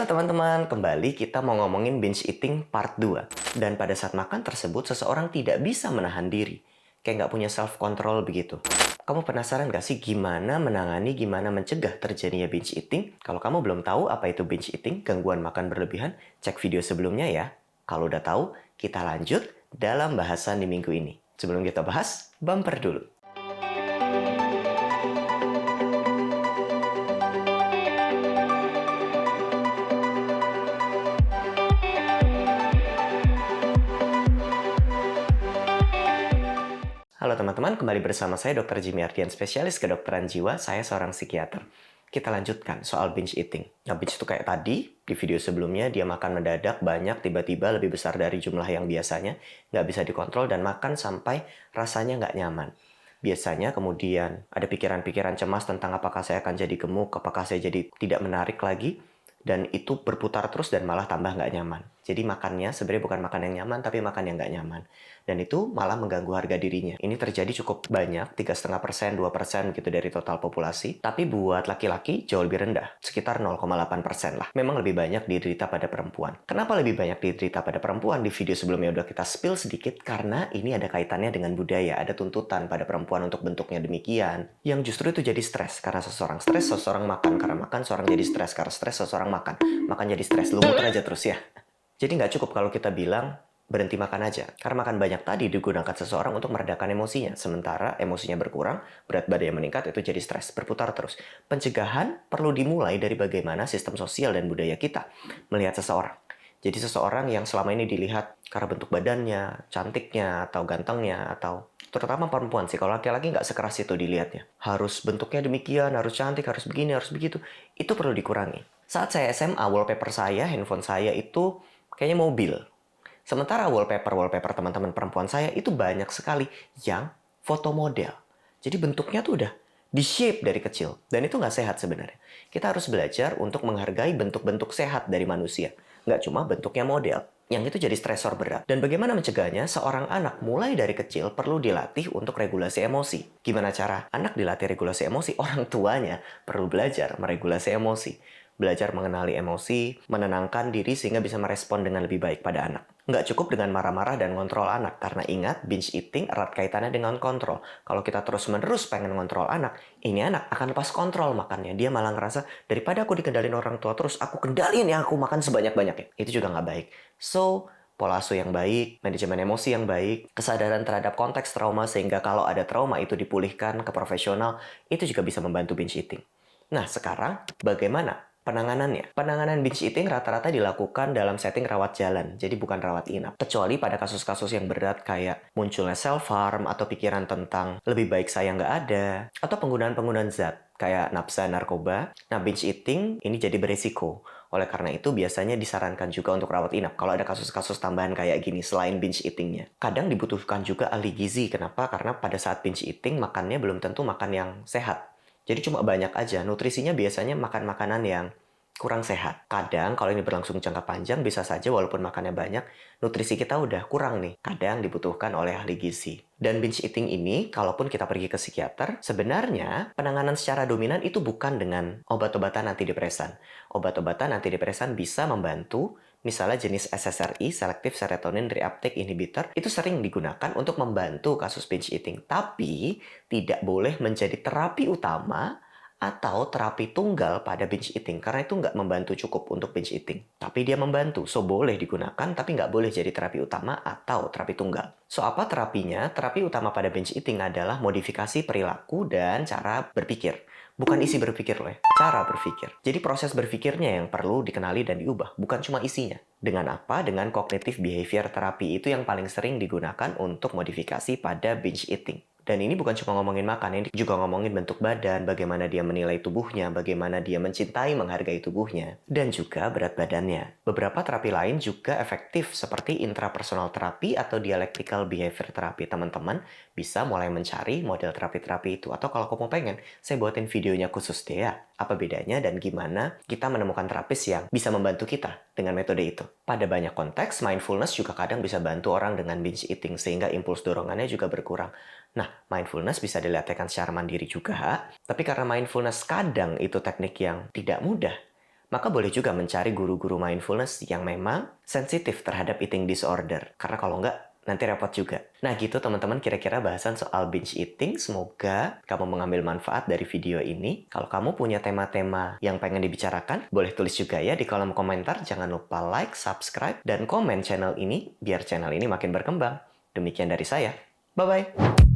Halo teman-teman, kembali kita mau ngomongin binge eating part 2. Dan pada saat makan tersebut, seseorang tidak bisa menahan diri. Kayak nggak punya self-control begitu. Kamu penasaran nggak sih gimana menangani, gimana mencegah terjadinya binge eating? Kalau kamu belum tahu apa itu binge eating, gangguan makan berlebihan, cek video sebelumnya ya. Kalau udah tahu, kita lanjut dalam bahasan di minggu ini. Sebelum kita bahas, bumper dulu. Halo teman-teman, kembali bersama saya Dr. Jimmy Ardian, spesialis kedokteran jiwa. Saya seorang psikiater. Kita lanjutkan soal binge eating. Nah, binge itu kayak tadi, di video sebelumnya dia makan mendadak banyak, tiba-tiba lebih besar dari jumlah yang biasanya, nggak bisa dikontrol dan makan sampai rasanya nggak nyaman. Biasanya kemudian ada pikiran-pikiran cemas tentang apakah saya akan jadi gemuk, apakah saya jadi tidak menarik lagi, dan itu berputar terus dan malah tambah nggak nyaman. Jadi makannya sebenarnya bukan makan yang nyaman, tapi makan yang nggak nyaman. Dan itu malah mengganggu harga dirinya. Ini terjadi cukup banyak, 3,5%, 2% gitu dari total populasi. Tapi buat laki-laki jauh lebih rendah, sekitar 0,8% lah. Memang lebih banyak diderita pada perempuan. Kenapa lebih banyak diderita pada perempuan? Di video sebelumnya udah kita spill sedikit, karena ini ada kaitannya dengan budaya. Ada tuntutan pada perempuan untuk bentuknya demikian, yang justru itu jadi stres. Karena seseorang stres, seseorang makan. Karena makan, seseorang jadi stres. Karena stres, seseorang makan. Makan jadi stres. Lu muter aja terus ya. Jadi nggak cukup kalau kita bilang berhenti makan aja. Karena makan banyak tadi digunakan seseorang untuk meredakan emosinya. Sementara emosinya berkurang, berat badannya meningkat, itu jadi stres. Berputar terus. Pencegahan perlu dimulai dari bagaimana sistem sosial dan budaya kita melihat seseorang. Jadi seseorang yang selama ini dilihat karena bentuk badannya, cantiknya, atau gantengnya, atau terutama perempuan sih. Kalau laki-laki nggak sekeras itu dilihatnya. Harus bentuknya demikian, harus cantik, harus begini, harus begitu. Itu perlu dikurangi. Saat saya SMA, wallpaper saya, handphone saya itu kayaknya mobil. Sementara wallpaper teman-teman perempuan saya itu banyak sekali yang foto model. Jadi bentuknya tuh udah di-shape dari kecil. Dan itu nggak sehat sebenarnya. Kita harus belajar untuk menghargai bentuk-bentuk sehat dari manusia. Nggak cuma bentuknya model. Yang itu jadi stresor berat. Dan bagaimana mencegahnya? Seorang anak mulai dari kecil perlu dilatih untuk regulasi emosi. Gimana cara anak dilatih regulasi emosi? Orang tuanya perlu belajar meregulasi emosi. Belajar mengenali emosi, menenangkan diri sehingga bisa merespon dengan lebih baik pada anak. Nggak cukup dengan marah-marah dan ngontrol anak, karena ingat, binge eating erat kaitannya dengan kontrol. Kalau kita terus-menerus pengen ngontrol anak, ini anak akan lepas kontrol makannya. Dia malah ngerasa, daripada aku dikendalin orang tua terus, aku kendalin ya, aku makan sebanyak-banyaknya. Itu juga nggak baik. So, pola asuh yang baik, manajemen emosi yang baik, kesadaran terhadap konteks trauma sehingga kalau ada trauma itu dipulihkan ke profesional, itu juga bisa membantu binge eating. Nah, sekarang bagaimana penanganannya? Penanganan binge eating rata-rata dilakukan dalam setting rawat jalan, jadi bukan rawat inap. Kecuali pada kasus-kasus yang berat kayak munculnya self-harm atau pikiran tentang lebih baik saya nggak ada, atau penggunaan-penggunaan zat kayak nafsa, narkoba. Nah, binge eating ini jadi beresiko. Oleh karena itu, biasanya disarankan juga untuk rawat inap kalau ada kasus-kasus tambahan kayak gini selain binge eatingnya. Kadang dibutuhkan juga ahli gizi. Kenapa? Karena pada saat binge eating, makannya belum tentu makan yang sehat. Jadi cuma banyak aja, nutrisinya biasanya makan makanan yang kurang sehat. Kadang kalau ini berlangsung jangka panjang, bisa saja walaupun makannya banyak, nutrisi kita udah kurang nih. Kadang dibutuhkan oleh ahli gizi. Dan binge eating ini, kalaupun kita pergi ke psikiater, sebenarnya penanganan secara dominan itu bukan dengan obat-obatan antidepresan. Obat-obatan antidepresan bisa membantu. Misalnya jenis SSRI, Selective Serotonin Reuptake Inhibitor, itu sering digunakan untuk membantu kasus binge eating. Tapi, tidak boleh menjadi terapi utama atau terapi tunggal pada binge eating. Karena itu nggak membantu cukup untuk binge eating. Tapi dia membantu, so boleh digunakan, tapi nggak boleh jadi terapi utama atau terapi tunggal. So apa terapinya? Terapi utama pada binge eating adalah modifikasi perilaku dan cara berpikir. Bukan isi berpikir loh ya, cara berpikir. Jadi proses berpikirnya yang perlu dikenali dan diubah, bukan cuma isinya. Dengan apa? Dengan cognitive behavior therapy itu yang paling sering digunakan untuk modifikasi pada binge eating. Dan ini bukan cuma ngomongin makan, ini juga ngomongin bentuk badan, bagaimana dia menilai tubuhnya, bagaimana dia mencintai, menghargai tubuhnya, dan juga berat badannya. Beberapa terapi lain juga efektif, seperti intrapersonal terapi atau dialectical behavior therapy. Teman-teman bisa mulai mencari model terapi-terapi itu. Atau kalau kamu pengen, saya buatin videonya khusus deh ya. Apa bedanya dan gimana kita menemukan terapis yang bisa membantu kita dengan metode itu. Pada banyak konteks, mindfulness juga kadang bisa bantu orang dengan binge eating, sehingga impuls dorongannya juga berkurang. Nah, mindfulness bisa dilatihkan secara mandiri juga, tapi karena mindfulness kadang itu teknik yang tidak mudah, maka boleh juga mencari guru-guru mindfulness yang memang sensitif terhadap eating disorder. Karena kalau nggak, nanti repot juga. Nah gitu teman-teman kira-kira bahasan soal binge eating. Semoga kamu mengambil manfaat dari video ini. Kalau kamu punya tema-tema yang pengen dibicarakan, boleh tulis juga ya di kolom komentar. Jangan lupa like, subscribe, dan komen channel ini biar channel ini makin berkembang. Demikian dari saya. Bye-bye!